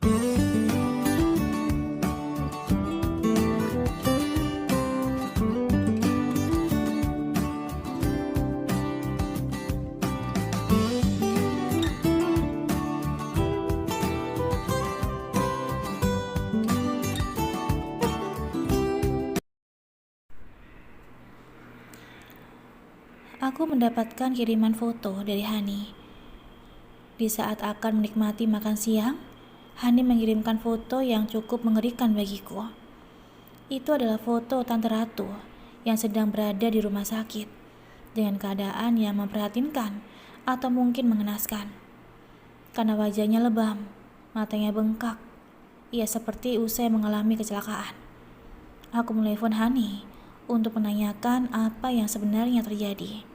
Aku mendapatkan kiriman foto dari Hani. Di saat akan menikmati makan siang, Hani mengirimkan foto yang cukup mengerikan bagiku. Itu adalah foto Tante Ratu yang sedang berada di rumah sakit dengan keadaan yang memprihatinkan atau mungkin mengenaskan. Karena wajahnya lebam, matanya bengkak, ia seperti usai mengalami kecelakaan. Aku menelepon Hani untuk menanyakan apa yang sebenarnya terjadi.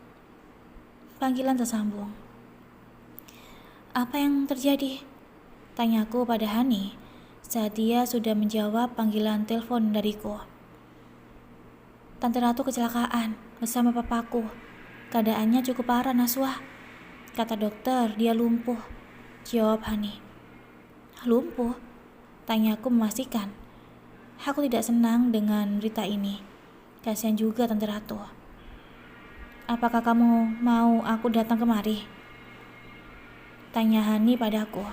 Panggilan tersambung. "Apa yang terjadi?" tanyaku pada Hani saat dia sudah menjawab panggilan telepon dariku. "Tante Ratu kecelakaan bersama papaku. Keadaannya cukup parah, Naswa. Kata dokter dia lumpuh," jawab Hani. "Lumpuh?" tanyaku memastikan. Aku tidak senang dengan berita ini. Kasihan juga Tante Ratu. "Apakah kamu mau aku datang kemari?" tanya Hani padaku.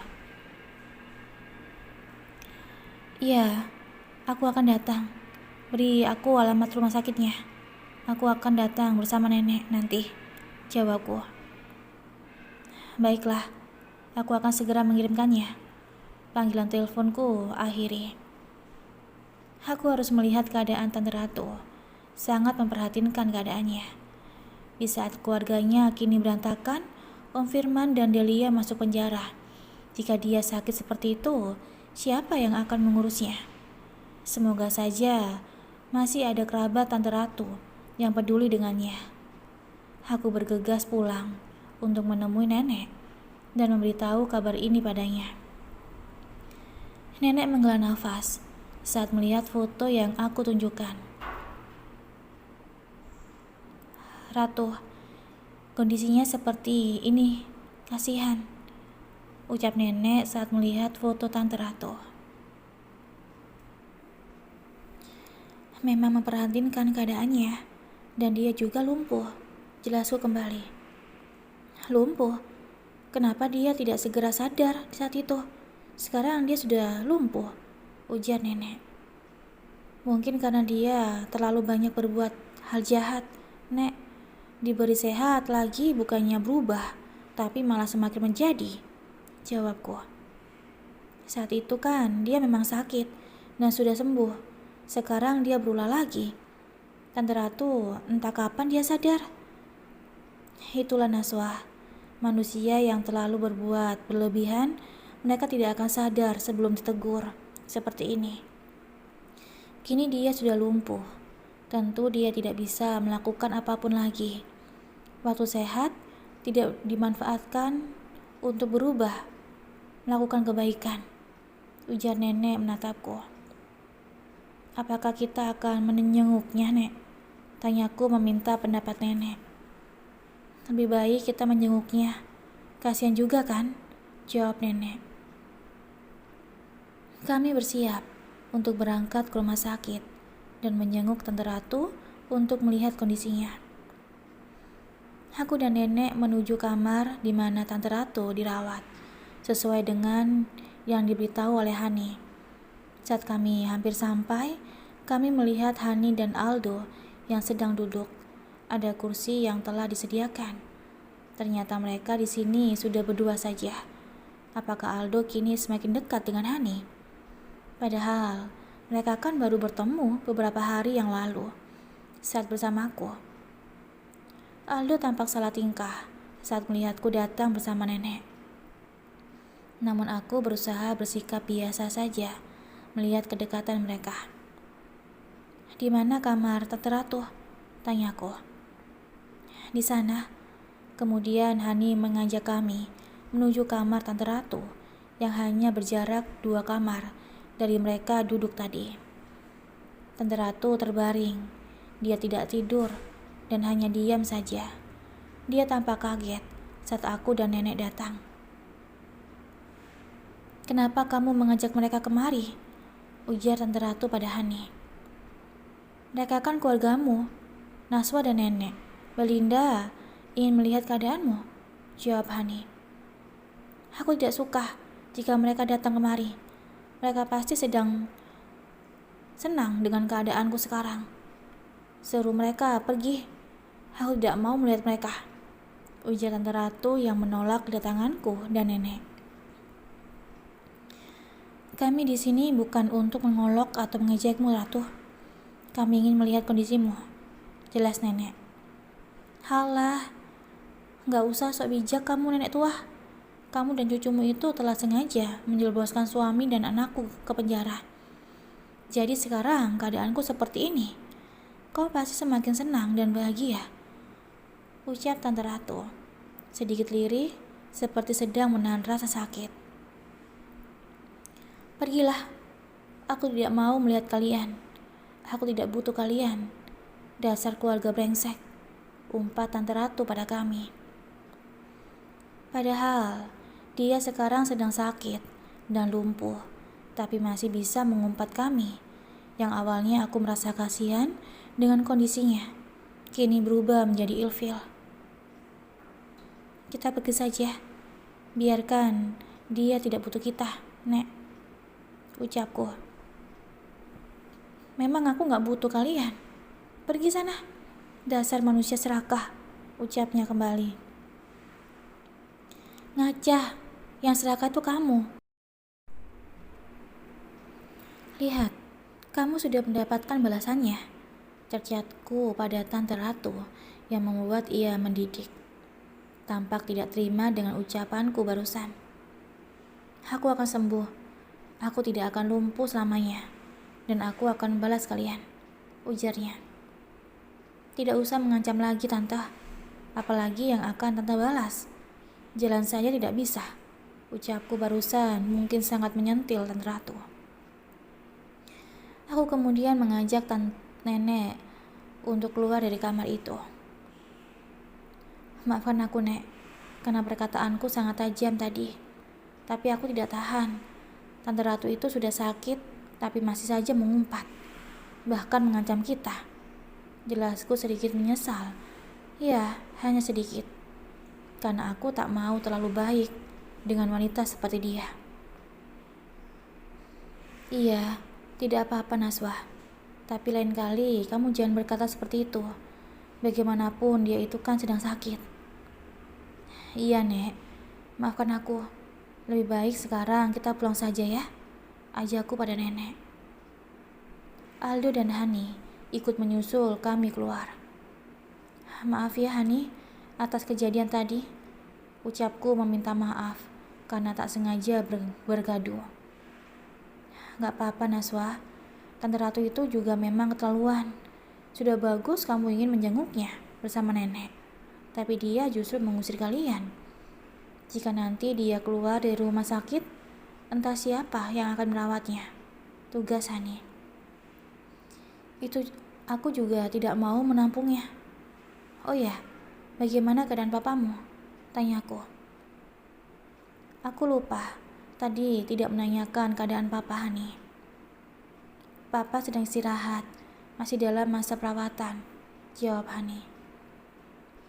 "Iya, aku akan datang. Beri aku alamat rumah sakitnya. Aku akan datang bersama nenek nanti," jawabku. "Baiklah, aku akan segera mengirimkannya." Panggilan teleponku akhiri. Aku harus melihat keadaan Tante Ratu. Sangat memperhatinkan keadaannya. Di saat keluarganya kini berantakan, Om Firman dan Delia masuk penjara. Jika dia sakit seperti itu, siapa yang akan mengurusnya? Semoga saja masih ada kerabat Tante Ratu yang peduli dengannya. Aku bergegas pulang untuk menemui nenek dan memberitahu kabar ini padanya. Nenek menghela nafas saat melihat foto yang aku tunjukkan. "Ratu, kondisinya seperti ini. Kasihan," ucap nenek saat melihat foto Tante Ratu. "Memang memperhatinkan keadaannya, dan dia juga lumpuh," jelasku kembali. "Lumpuh? Kenapa dia tidak segera sadar di saat itu? Sekarang dia sudah lumpuh," ujar nenek. "Mungkin karena dia terlalu banyak berbuat hal jahat, Nek. Diberi sehat lagi bukannya berubah, tapi malah semakin menjadi," jawabku. "Saat itu kan dia memang sakit dan sudah sembuh. Sekarang dia berulah lagi. Tante Ratu entah kapan dia sadar." Itulah Naswa, manusia yang terlalu berbuat berlebihan, mereka tidak akan sadar sebelum ditegur. Seperti ini. Kini dia sudah lumpuh. Tentu dia tidak bisa melakukan apapun lagi. Waktu sehat tidak dimanfaatkan untuk berubah, melakukan kebaikan, ujar nenek menatapku. "Apakah kita akan menjenguknya, Nek?" tanyaku meminta pendapat nenek. "Lebih baik kita menjenguknya. Kasihan juga kan?" jawab nenek. Kami bersiap untuk berangkat ke rumah sakit dan menjenguk Tante Ratu untuk melihat kondisinya. Aku dan nenek menuju kamar di mana Tante Ratu dirawat, sesuai dengan yang diberitahu oleh Hani. Saat kami hampir sampai, kami melihat Hani dan Aldo yang sedang duduk. Ada kursi yang telah disediakan. Ternyata mereka di sini sudah berdua saja. Apakah Aldo kini semakin dekat dengan Hani? Padahal mereka kan baru bertemu beberapa hari yang lalu saat bersamaku. Aldo tampak salah tingkah saat melihatku datang bersama nenek. Namun aku berusaha bersikap biasa saja melihat kedekatan mereka. "Di mana kamar Tante Ratu?" tanyaku. "Di sana." Kemudian Hani mengajak kami menuju kamar Tante Ratu yang hanya berjarak 2 kamar dari mereka duduk tadi. Tante Ratu terbaring. Dia tidak tidur dan hanya diam saja. Dia tampak kaget saat aku dan nenek datang. Kenapa kamu mengajak mereka kemari? Ujar Tante Ratu pada Hani. Mereka kan keluargamu, Naswa dan nenek. Belinda ingin melihat keadaanmu, jawab Hani. Aku tidak suka jika mereka datang kemari. Mereka pasti sedang senang dengan keadaanku sekarang. Seru mereka pergi. Aku tidak mau melihat mereka, ujar Tante Ratu yang menolak kedatanganku dan nenek. Kami di sini bukan untuk mengolok atau mengejekmu, Ratu. Kami ingin melihat kondisimu, jelas nenek. Halah, gak usah sok bijak kamu, nenek tua. Kamu dan cucumu itu telah sengaja menjebloskan suami dan anakku ke penjara. Jadi sekarang keadaanku seperti ini. Kau pasti semakin senang dan bahagia, ucap Tante Ratu, sedikit lirih seperti sedang menahan rasa sakit. Pergilah, aku tidak mau melihat kalian. Aku tidak butuh kalian. Dasar keluarga brengsek, umpat Tante Ratu pada kami. Padahal dia sekarang sedang sakit dan lumpuh, tapi masih bisa mengumpat kami. Yang awalnya aku merasa kasihan dengan kondisinya, kini berubah menjadi ilfil. Kita pergi saja. Biarkan dia tidak butuh kita, Nek, ucapku. Memang aku gak butuh kalian. Pergi sana. Dasar manusia serakah, ucapnya kembali. Ngaca, yang serakah itu kamu. Lihat, kamu sudah mendapatkan balasannya, cercatku pada Tante Ratu yang membuat ia mendidik. Tampak tidak terima dengan ucapanku barusan. Aku akan sembuh. Aku tidak akan lumpuh selamanya, dan aku akan balas kalian, ujarnya. Tidak usah mengancam lagi, Tante. Apalagi yang akan Tante balas. Jalan saja tidak bisa, ucapku barusan mungkin sangat menyentil Tante Ratu. Aku kemudian mengajak nenek untuk keluar dari kamar itu. Maafkan aku, Nek, karena perkataanku sangat tajam tadi. Tapi aku tidak tahan. Tante Ratu itu sudah sakit, tapi masih saja mengumpat, bahkan mengancam kita. Jelasku sedikit menyesal. Ya, hanya sedikit. Karena aku tak mau terlalu baik dengan wanita seperti dia. Iya, tidak apa-apa, Naswa. Tapi lain kali kamu jangan berkata seperti itu. Bagaimanapun dia itu kan sedang sakit. Iya, Nek. Maafkan aku. Lebih baik sekarang kita pulang saja ya, ajakku pada nenek. Aldo dan Hani ikut menyusul kami keluar. Maaf ya Hani, atas kejadian tadi, ucapku meminta maaf karena tak sengaja bergaduh. Gak apa-apa Naswa, Tante Ratu itu juga memang keterlaluan. Sudah bagus kamu ingin menjenguknya bersama nenek, tapi dia justru mengusir kalian. Jika nanti dia keluar dari rumah sakit, entah siapa yang akan merawatnya. Tugas Hani. Itu aku juga tidak mau menampungnya. Oh ya, bagaimana keadaan papamu? Tanyaku. Aku lupa, tadi tidak menanyakan keadaan papa Hani. Papa sedang istirahat, masih dalam masa perawatan, jawab Hani.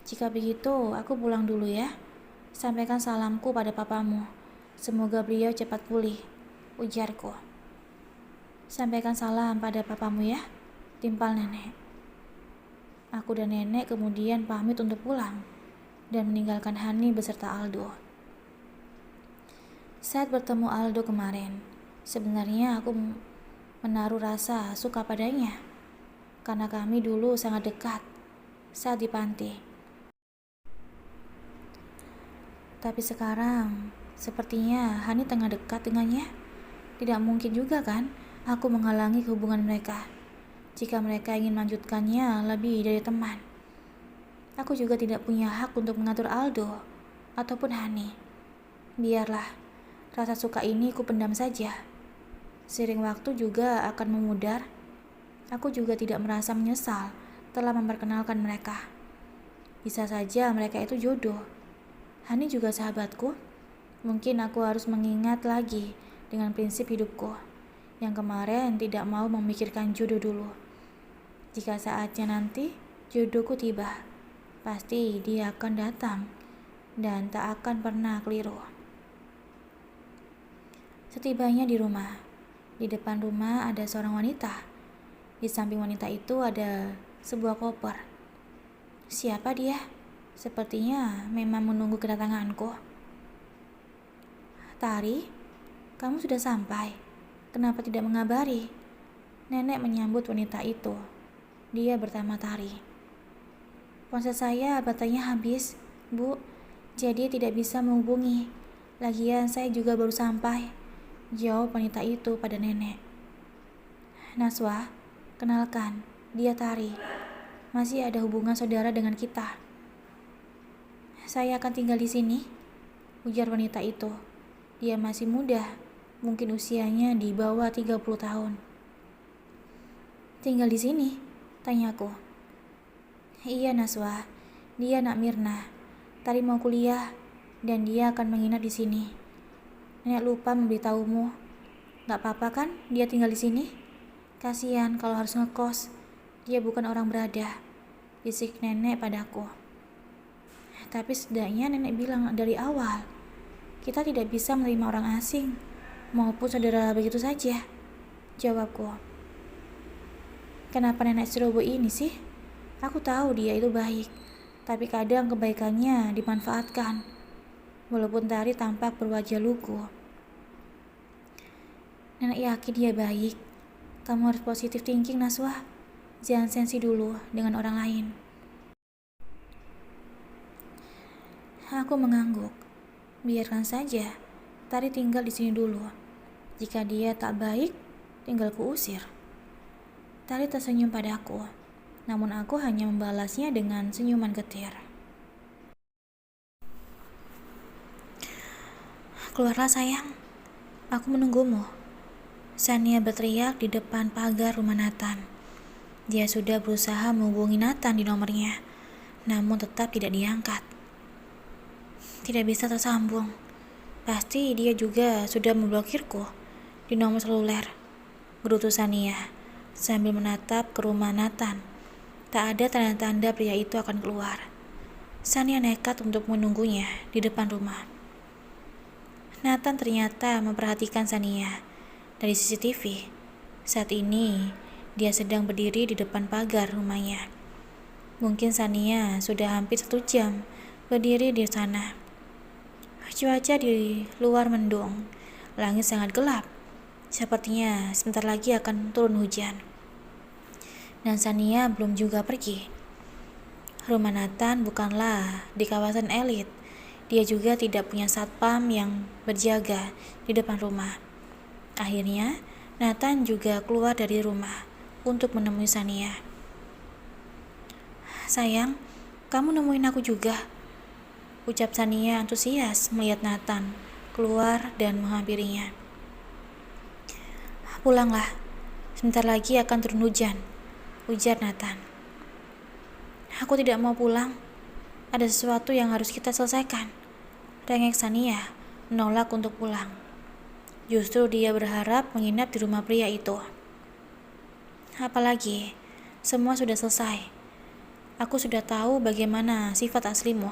Jika begitu, aku pulang dulu ya. Sampaikan salamku pada papamu. Semoga beliau cepat pulih, ujarku. Sampaikan salam pada papamu ya, timpal nenek. Aku dan nenek kemudian pamit untuk pulang dan meninggalkan Hani beserta Aldo. Saat bertemu Aldo kemarin, sebenarnya aku menaruh rasa suka padanya karena kami dulu sangat dekat saat di panti. Tapi sekarang, sepertinya Hani tengah dekat dengannya. Tidak mungkin juga kan aku menghalangi hubungan mereka jika mereka ingin melanjutkannya lebih dari teman. Aku juga tidak punya hak untuk mengatur Aldo ataupun Hani. Biarlah, rasa suka ini ku pendam saja. Seiring waktu juga akan memudar. Aku juga tidak merasa menyesal telah memperkenalkan mereka. Bisa saja mereka itu jodoh. Hani juga sahabatku. Mungkin aku harus mengingat lagi dengan prinsip hidupku yang kemarin tidak mau memikirkan jodoh dulu. Jika saatnya nanti jodohku tiba, pasti dia akan datang dan tak akan pernah keliru. Setibanya di rumah, di depan rumah ada seorang wanita. Di samping wanita itu ada sebuah koper. Siapa dia? Sepertinya memang menunggu kedatanganku. Tari, kamu sudah sampai. Kenapa tidak mengabari? Nenek menyambut wanita itu. Dia bertama Tari. Ponsel saya baterainya habis, Bu. Jadi tidak bisa menghubungi. Lagian saya juga baru sampai, jawab wanita itu pada nenek. Naswa, kenalkan, dia Tari. Masih ada hubungan saudara dengan kita. Saya akan tinggal di sini, ujar wanita itu. Dia masih muda, mungkin usianya di bawah 30 tahun. Tinggal di sini? Tanyaku. Iya Naswa, dia anak Mirna. Tari mau kuliah dan dia akan menginap di sini. Nenek lupa memberitahumu. Gak apa-apa kan dia tinggal di sini? Kasihan kalau harus ngekos. Dia bukan orang berada, bisik nenek padaku. Tapi setidaknya nenek bilang dari awal, kita tidak bisa menerima orang asing maupun saudara begitu saja, jawabku. Kenapa nenek ceroboh ini sih? Aku tahu dia itu baik, tapi kadang kebaikannya dimanfaatkan. Walaupun Tari tampak berwajah lugu. Nenek yakin dia baik. Kamu harus positif thinking, Naswa. Jangan sensi dulu dengan orang lain. Aku mengangguk. Biarkan saja. Tari tinggal di sini dulu. Jika dia tak baik, tinggal kuusir. Tari tersenyum padaku. Namun aku hanya membalasnya dengan senyuman getir. Keluarlah sayang, aku menunggumu. Sania berteriak di depan pagar rumah Nathan. Dia sudah berusaha menghubungi Nathan di nomornya, namun tetap tidak diangkat. Tidak bisa tersambung. Pasti dia juga sudah memblokirku di nomor seluler, gerutu Sania sambil menatap ke rumah Nathan. Tak ada tanda-tanda pria itu akan keluar. Sania nekat untuk menunggunya di depan rumah. Nathan ternyata memperhatikan Sania dari CCTV. Saat ini, dia sedang berdiri di depan pagar rumahnya. Mungkin Sania sudah hampir 1 jam berdiri di sana. Cuaca di luar mendung, langit sangat gelap. Sepertinya sebentar lagi akan turun hujan. Dan Sania belum juga pergi. Rumah Nathan bukanlah di kawasan elit. Dia juga tidak punya satpam yang berjaga di depan rumah. Akhirnya, Nathan juga keluar dari rumah untuk menemui Sania. Sayang, kamu nemuin aku juga, ucap Sania antusias melihat Nathan keluar dan menghampirinya. Pulanglah, sebentar lagi akan turun hujan, ujar Nathan. Aku tidak mau pulang. Ada sesuatu yang harus kita selesaikan. Rengek Sania menolak untuk pulang. Justru dia berharap menginap di rumah pria itu. Apalagi, semua sudah selesai. Aku sudah tahu bagaimana sifat aslimu.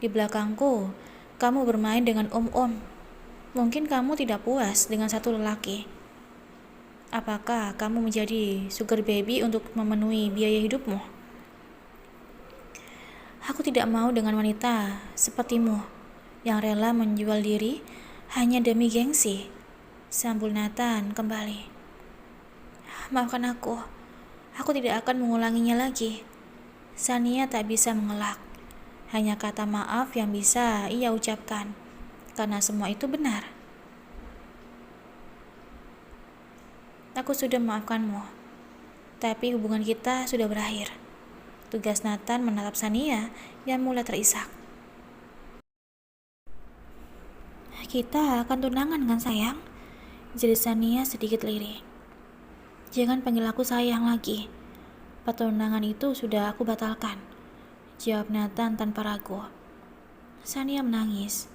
Di belakangku, kamu bermain dengan om-om. Mungkin kamu tidak puas dengan satu lelaki. Apakah kamu menjadi sugar baby untuk memenuhi biaya hidupmu? Aku tidak mau dengan wanita sepertimu yang rela menjual diri hanya demi gengsi, sambul Nathan kembali. Maafkan aku tidak akan mengulanginya lagi. Sania tak bisa mengelak. Hanya kata maaf yang bisa ia ucapkan, karena semua itu benar. Aku sudah memaafkanmu, tapi hubungan kita sudah berakhir. Tugas Nathan menatap Sania yang mulai terisak. Kita akan tunangan kan sayang? Jadi Sania sedikit lirih. Jangan panggil aku sayang lagi. Pertunangan itu sudah aku batalkan, jawab Nathan tanpa ragu. Sania menangis.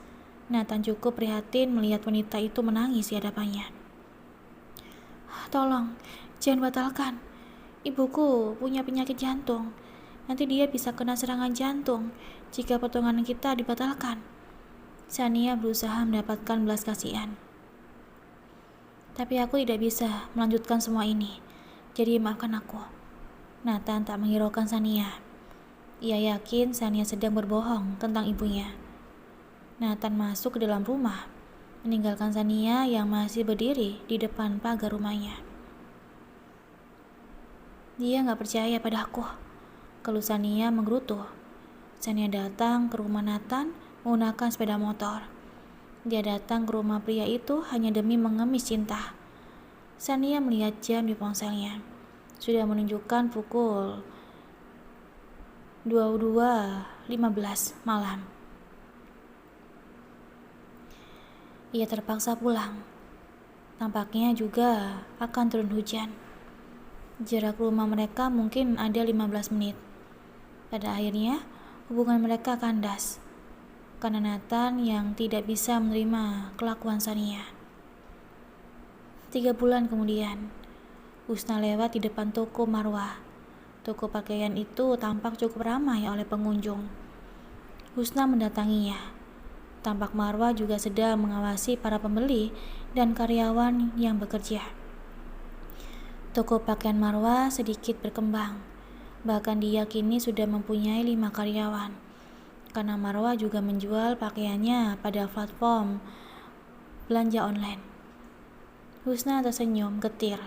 Nathan cukup prihatin melihat wanita itu menangis di hadapannya. Tolong, jangan batalkan. Ibuku punya penyakit jantung. Nanti dia bisa kena serangan jantung jika pertunangan kita dibatalkan. Sania berusaha mendapatkan belas kasihan. Tapi aku tidak bisa melanjutkan semua ini. Jadi maafkan aku. Nathan tak menghiraukan Sania. Ia yakin Sania sedang berbohong tentang ibunya. Nathan masuk ke dalam rumah, meninggalkan Sania yang masih berdiri di depan pagar rumahnya. Dia gak percaya padaku, keluh Sania menggerutu. Sania datang ke rumah Nathan menggunakan sepeda motor. Dia datang ke rumah pria itu hanya demi mengemis cinta. Sania melihat jam di ponselnya. Sudah menunjukkan pukul 22.15 malam. Ia terpaksa pulang. Tampaknya juga akan turun hujan. Jarak rumah mereka mungkin ada 15 menit. Pada akhirnya, hubungan mereka kandas. Karena Nathan yang tidak bisa menerima kelakuan Sania. 3 bulan kemudian, Husna lewat di depan toko Marwah. Toko pakaian itu tampak cukup ramai oleh pengunjung. Husna mendatanginya. Tampak Marwah juga sedang mengawasi para pembeli dan karyawan yang bekerja. Toko pakaian Marwah sedikit berkembang. Bahkan dia kini sudah mempunyai 5 karyawan. Karena Marwah juga menjual pakaiannya pada platform belanja online. Husna tersenyum getir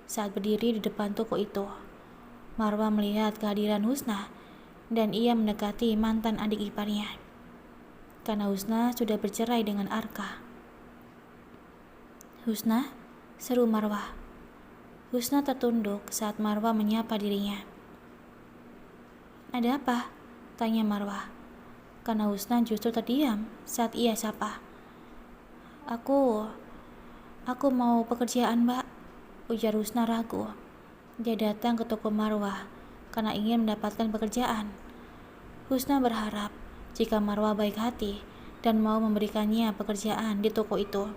saat berdiri di depan toko itu. Marwah melihat kehadiran Husna dan ia mendekati mantan adik iparnya. Karena Husna sudah bercerai dengan Arka. Husna, seru Marwah. Husna tertunduk saat Marwah menyapa dirinya. Ada apa? Tanya Marwah. Karena Husna justru terdiam saat ia sapa. Aku mau pekerjaan, Mbak, ujar Husna ragu. Dia datang ke toko Marwah karena ingin mendapatkan pekerjaan. Husna berharap jika Marwah baik hati dan mau memberikannya pekerjaan di toko itu.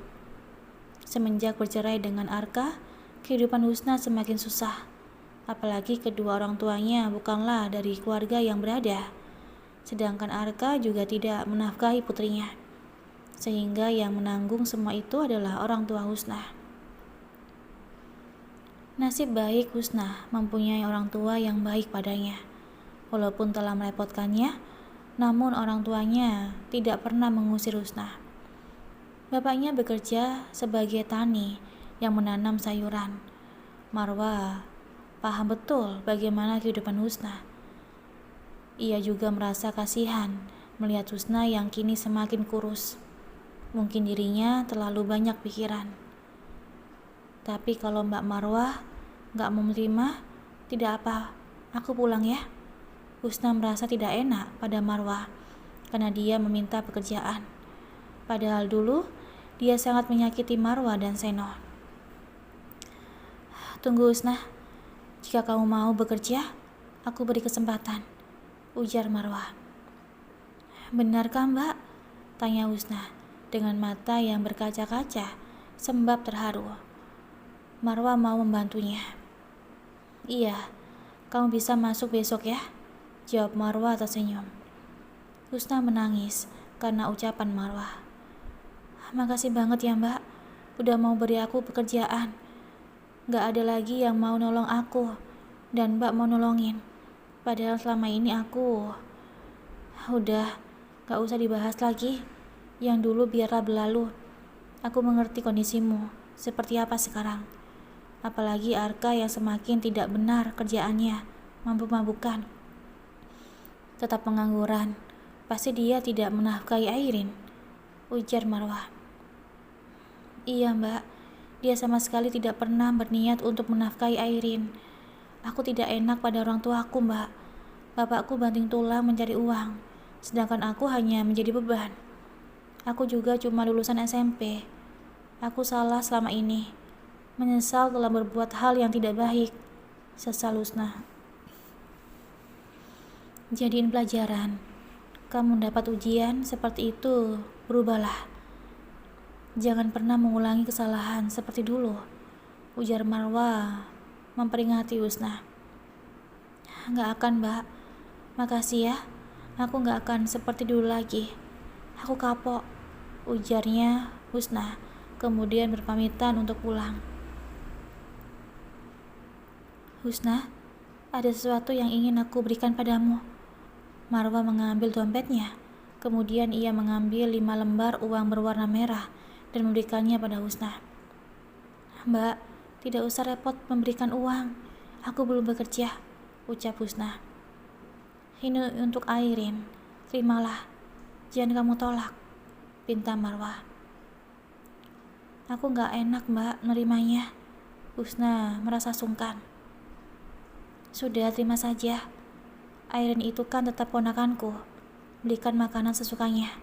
Semenjak bercerai dengan Arka, kehidupan Husna semakin susah. Apalagi kedua orang tuanya bukanlah dari keluarga yang berada. Sedangkan Arka juga tidak menafkahi putrinya. Sehingga yang menanggung semua itu adalah orang tua Husna. Nasib baik Husna mempunyai orang tua yang baik padanya. Walaupun telah merepotkannya, namun orang tuanya tidak pernah mengusir Husna. Bapaknya bekerja sebagai tani yang menanam sayuran. Marwah paham betul bagaimana kehidupan Husna. Ia juga merasa kasihan melihat Husna yang kini semakin kurus. Mungkin dirinya terlalu banyak pikiran. Tapi kalau Mbak Marwah gak mau menerima, tidak apa, aku pulang ya. Husna merasa tidak enak pada Marwah karena dia meminta pekerjaan. Padahal dulu dia sangat menyakiti Marwah dan Seno. Tunggu Husna, jika kamu mau bekerja, aku beri kesempatan, ujar Marwah. Benarkah Mbak? Tanya Husna dengan mata yang berkaca-kaca sebab terharu. Marwah mau membantunya. Iya, kamu bisa masuk besok ya, jawab Marwah tersenyum. Husna menangis karena ucapan Marwah. Makasih banget ya Mbak, udah mau beri aku pekerjaan. Gak ada lagi yang mau nolong aku, dan Mbak mau nolongin. Padahal selama ini aku... Udah, gak usah dibahas lagi. Yang dulu biarlah berlalu. Aku mengerti kondisimu, seperti apa sekarang. Apalagi Arka yang semakin tidak benar kerjaannya, mabuk-mabukan. Tetap pengangguran, pasti dia tidak menafkahi Airin, ujar Marwah. Iya Mbak, dia sama sekali tidak pernah berniat untuk menafkahi Airin. Aku tidak enak pada orang tuaku Mbak. Bapakku banting tulang mencari uang, sedangkan aku hanya menjadi beban. Aku juga cuma lulusan SMP. Aku salah selama ini. Menyesal telah berbuat hal yang tidak baik, sesal Husna. Jadiin pelajaran. Kamu dapat ujian seperti itu berubahlah. Jangan pernah mengulangi kesalahan seperti dulu, ujar Marwa memperingati Husna. Nggak akan, Mbak. Makasih ya. Aku nggak akan seperti dulu lagi. Aku kapok, ujarnya Husna, kemudian berpamitan untuk pulang. Husna, ada sesuatu yang ingin aku berikan padamu. Marwa mengambil dompetnya. Kemudian ia mengambil 5 lembar uang berwarna merah dan memberikannya pada Husna. Mbak, tidak usah repot memberikan uang. Aku belum bekerja, ucap Husna. Ini untuk Airin. Terimalah. Jangan kamu tolak, pinta Marwa. Aku gak enak, Mbak, nerimanya. Husna merasa sungkan. Sudah, terima saja. Airin itu kan tetap ponakanku. Belikan makanan sesukanya,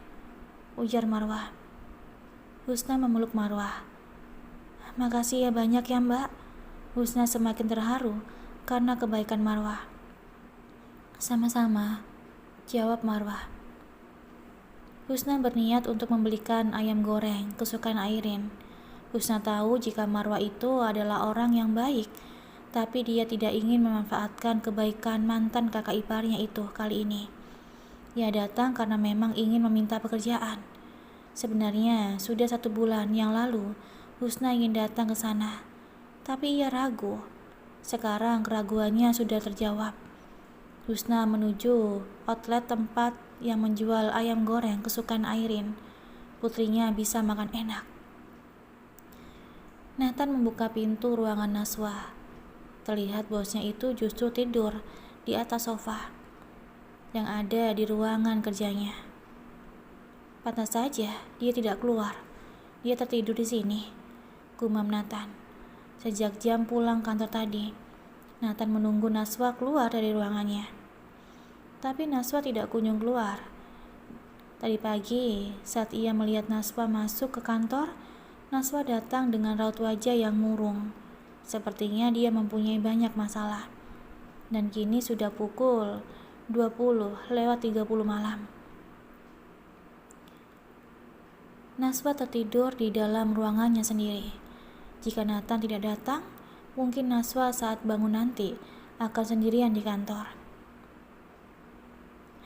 ujar Marwa. Husna memeluk Marwa. Makasih ya banyak ya, Mbak. Husna semakin terharu karena kebaikan Marwa. Sama-sama, jawab Marwa. Husna berniat untuk membelikan ayam goreng kesukaan Airin. Husna tahu jika Marwa itu adalah orang yang baik, tapi dia tidak ingin memanfaatkan kebaikan mantan kakak iparnya itu kali ini. Ia datang karena memang ingin meminta pekerjaan. Sebenarnya sudah 1 bulan yang lalu Husna ingin datang ke sana, tapi ia ragu. Sekarang keraguannya sudah terjawab. Husna menuju outlet tempat yang menjual ayam goreng kesukaan Airin. Putrinya bisa makan enak. Nathan membuka pintu ruangan Naswa. Terlihat bosnya itu justru tidur di atas sofa yang ada di ruangan kerjanya. Pantas saja dia tidak keluar. Dia tertidur di sini, gumam Nathan. Sejak jam pulang kantor tadi, Nathan menunggu Naswa keluar dari ruangannya. Tapi Naswa tidak kunjung keluar. Tadi pagi, saat ia melihat Naswa masuk ke kantor, Naswa datang dengan raut wajah yang murung. Sepertinya dia mempunyai banyak masalah. Dan kini sudah pukul 20:30 malam. Naswa tertidur di dalam ruangannya sendiri. Jika Nathan tidak datang, mungkin Naswa saat bangun nanti akan sendirian di kantor.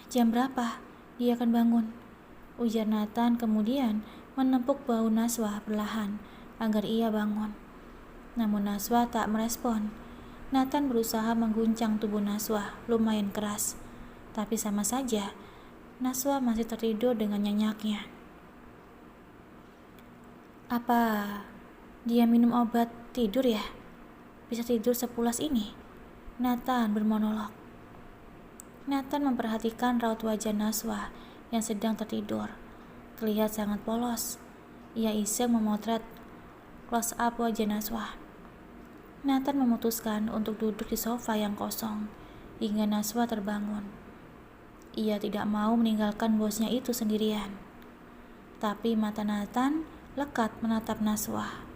Jam berapa dia akan bangun? Ujar Nathan kemudian menepuk bahu Naswa perlahan agar ia bangun. Namun Naswa tak merespon. Nathan berusaha mengguncang tubuh Naswa lumayan keras, tapi sama saja Naswa masih tertidur dengan nyenyaknya. Apa dia minum obat tidur ya? Bisa tidur sepulas ini? Nathan bermonolog. Nathan memperhatikan raut wajah Naswa yang sedang tertidur. Terlihat sangat polos. Ia iseng memotret close up wajah Naswa. Nathan memutuskan untuk duduk di sofa yang kosong hingga Naswa terbangun. Ia tidak mau meninggalkan bosnya itu sendirian. Tapi mata Nathan lekat menatap Naswa.